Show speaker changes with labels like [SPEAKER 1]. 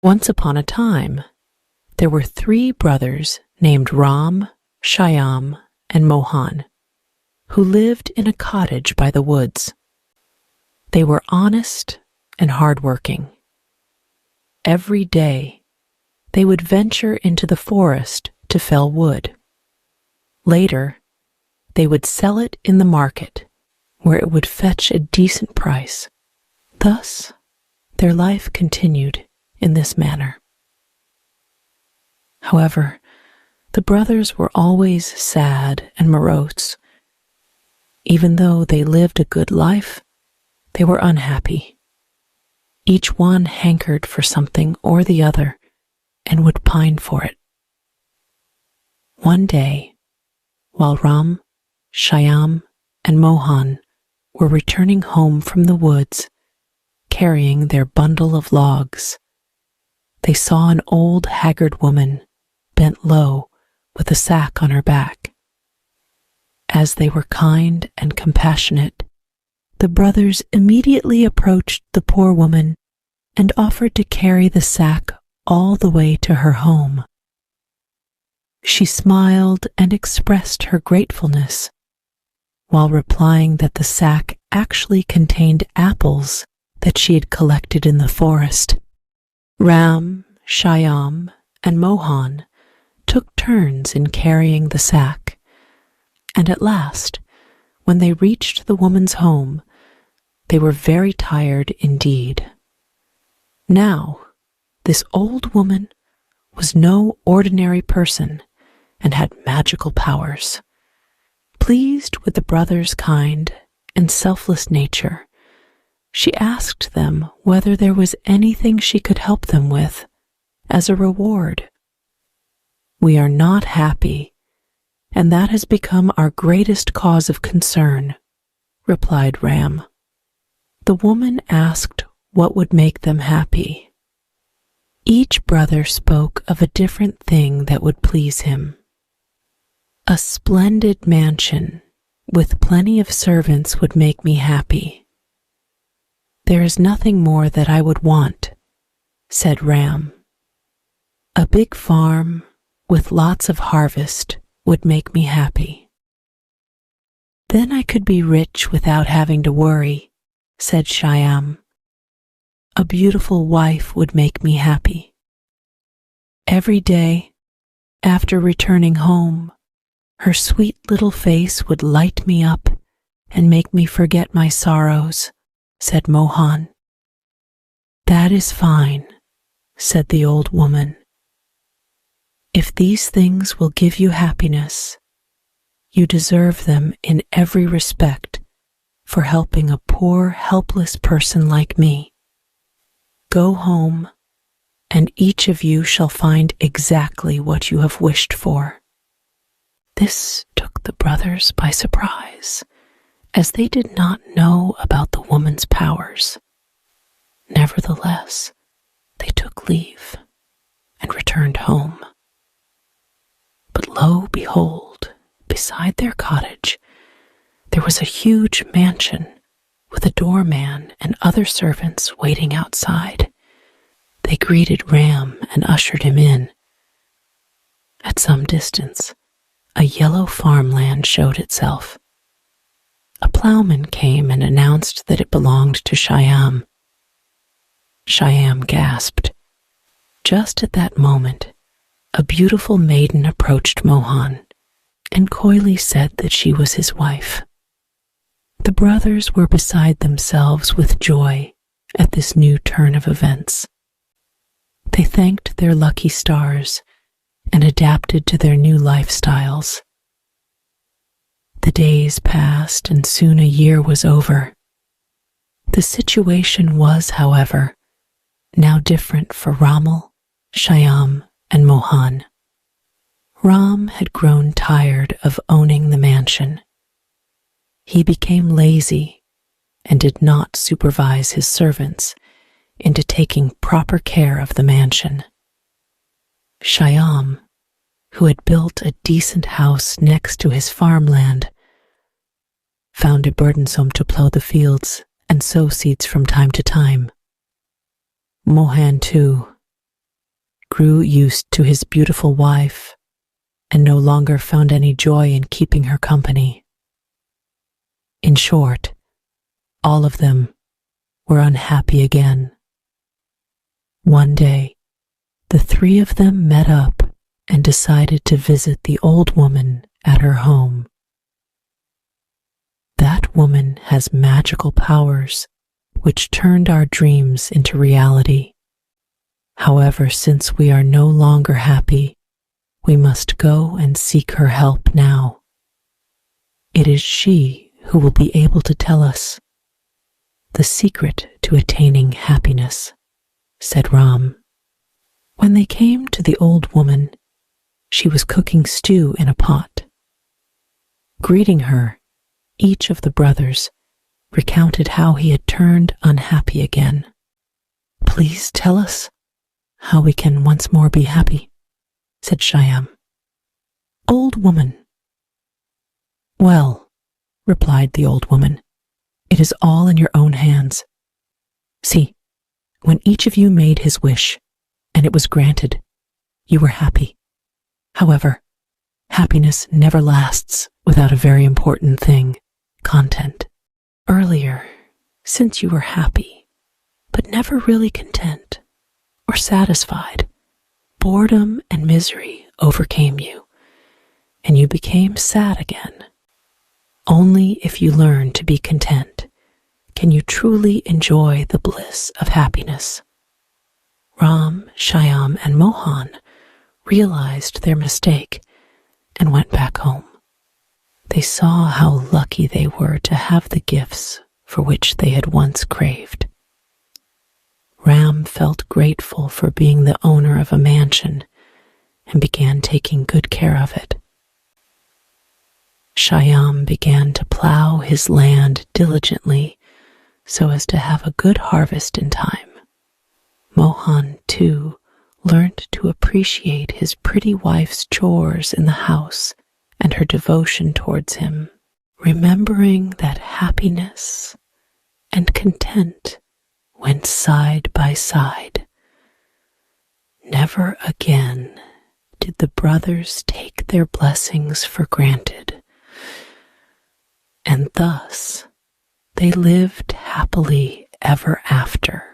[SPEAKER 1] Once upon a time, there were 3 brothers named Ram, Shyam, and Mohan, who lived in a cottage by the woods. They were honest and hardworking. Every day, they would venture into the forest to fell wood. Later, they would sell it in the market, where it would fetch a decent price. Thus, their life continued in this manner. However, the brothers were always sad and morose. Even though they lived a good life, they were unhappy. Each one hankered for something or the other and would pine for it. One day, while Ram, Shyam, and Mohan were returning home from the woods, carrying their bundle of logs, they saw an old, haggard woman bent low with a sack on her back. As they were kind and compassionate, the brothers immediately approached the poor woman and offered to carry the sack all the way to her home. She smiled and expressed her gratefulness, while replying that the sack actually contained apples that she had collected in the forest. Ram, Shyam, and Mohan took turns in carrying the sack, and at last, when they reached the woman's home, they were very tired indeed. Now, this old woman was no ordinary person and had magical powers. Pleased with the brothers' kind and selfless nature, she asked them whether there was anything she could help them with as a reward. "We are not happy, and that has become our greatest cause of concern," replied Ram. The woman asked what would make them happy. Each brother spoke of a different thing that would please him. "A splendid mansion with plenty of servants would make me happy. There is nothing more that I would want," said Ram. "A big farm with lots of harvest would make me happy." "Then I could be rich without having to worry," said Shyam. "A beautiful wife would make me happy. Every day, after returning home, her sweet little face would light me up and make me forget my sorrows," said Mohan. "That is fine," said the old woman. "If these things will give you happiness, you deserve them in every respect for helping a poor, helpless person like me. Go home, and each of you shall find exactly what you have wished for." This took the brothers by surprise, as they did not know about the woman's powers. Nevertheless, they took leave and returned home. But lo, behold, beside their cottage, there was a huge mansion with a doorman and other servants waiting outside. They greeted Ram and ushered him in. At some distance, a yellow farmland showed itself. A plowman came and announced that it belonged to Shyam. Shyam gasped. Just at that moment, a beautiful maiden approached Mohan and coyly said that she was his wife. The brothers were beside themselves with joy at this new turn of events. They thanked their lucky stars and adapted to their new lifestyles. The days passed, and soon a year was over. The situation was, however, now different for Ramal, Shyam, and Mohan. Ram had grown tired of owning the mansion. He became lazy and did not supervise his servants into taking proper care of the mansion. Shyam, who had built a decent house next to his farmland, found it burdensome to plow the fields and sow seeds from time to time. Mohan, too, grew used to his beautiful wife and no longer found any joy in keeping her company. In short, all of them were unhappy again. One day, the three of them met up and decided to visit the old woman at her home. That woman has magical powers which turned our dreams into reality. However, since we are no longer happy, we must go and seek her help now. It is she who will be able to tell us the secret to attaining happiness, said Ram. When they came to the old woman, she was cooking stew in a pot. Greeting her, each of the brothers recounted how he had turned unhappy again. Please tell us how we can once more be happy, said Shyam. Old woman. Well, replied the old woman, it is all in your own hands. See, when each of you made his wish, and it was granted, you were happy. However, happiness never lasts without a very important thing, content. Earlier, since you were happy, but never really content or satisfied, boredom and misery overcame you, and you became sad again. Only if you learn to be content can you truly enjoy the bliss of happiness. Ram, Shyam, and Mohan realized their mistake and went back home. They saw how lucky they were to have the gifts for which they had once craved. Ram felt grateful for being the owner of a mansion and began taking good care of it. Shyam began to plow his land diligently so as to have a good harvest in time. Mohan, too, learned to appreciate his pretty wife's chores in the house and her devotion towards him, remembering that happiness and content went side by side. Never again did the brothers take their blessings for granted, and thus they lived happily ever after.